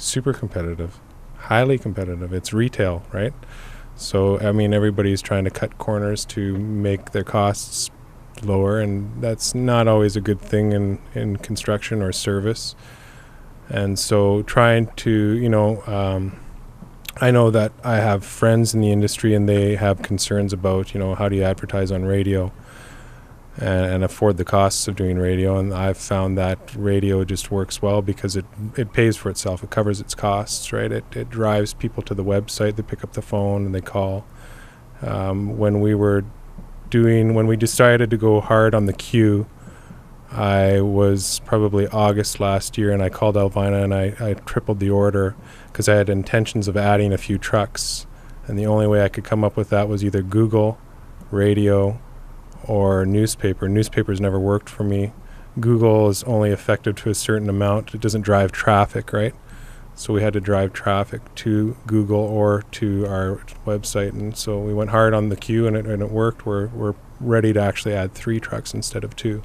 super competitive, highly competitive. It's retail, right? So, I mean, everybody's trying to cut corners to make their costs lower, and that's not always a good thing in construction or service. And so trying to, I know that I have friends in the industry and they have concerns about, how do you advertise on radio and afford the costs of doing radio. And I've found that radio just works well because it pays for itself. It covers its costs, right? It drives people to the website. They pick up the phone and they call. When we decided to go hard on the queue, I was probably August last year, and I called Alvina and I tripled the order because I had intentions of adding a few trucks. And the only way I could come up with that was either Google, radio, or newspaper. Newspapers never worked for me. Google is only effective to a certain amount. It doesn't drive traffic, right? So we had to drive traffic to Google or to our website. And so we went hard on the queue, and it worked. We're ready to actually add 3 trucks instead of 2.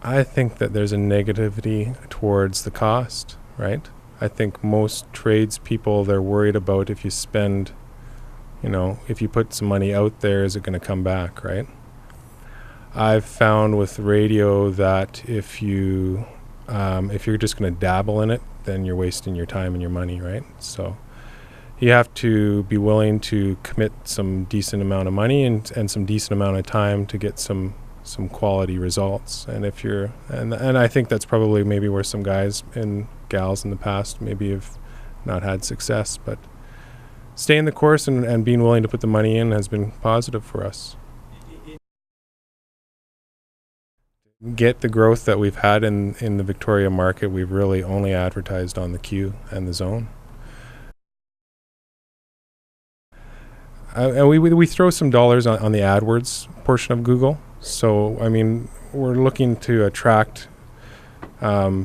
I think that there's a negativity towards the cost, right? I think most tradespeople, they're worried about if you spend, if you put some money out there, is it going to come back, right? I've found with radio that if you're just going to dabble in it, then you're wasting your time and your money, right? So you have to be willing to commit some decent amount of money and some decent amount of time to get some quality results. And if you're and I think that's probably maybe where some guys and gals in the past maybe have not had success, but staying the course and being willing to put the money in has been positive for us. Get the growth that we've had in the Victoria market, we've really only advertised on the queue and the zone. And we throw some dollars on the AdWords portion of Google. So, I mean, we're looking to attract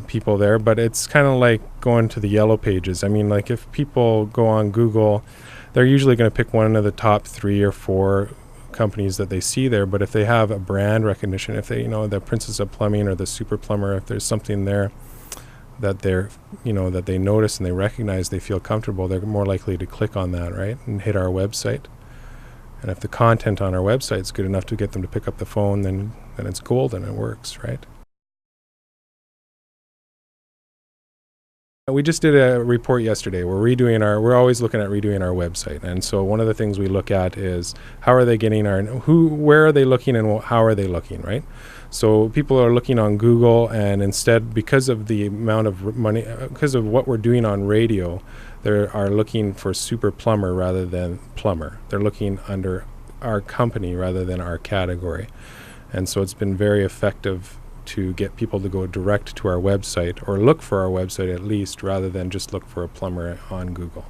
people there, but it's kind of like going to the yellow pages. I mean, like if people go on Google, they're usually going to pick one of the top 3 or 4 companies that they see there. But if they have a brand recognition, if they, the Princess of Plumbing or the Super Plumber, if there's something there that that they notice and they recognize, they feel comfortable, they're more likely to click on that, right, and hit our website. And if the content on our website is good enough to get them to pick up the phone, then it's gold and it works, right? We just did a report yesterday. We're always looking at redoing our website. And so one of the things we look at is how are they getting where are they looking and how are they looking, right? So people are looking on Google, and instead, because of the amount of money, because of what we're doing on radio, they are looking for Super Plumber rather than Plumber. They're looking under our company rather than our category. And so it's been very effective to get people to go direct to our website, or look for our website at least, rather than just look for a plumber on Google.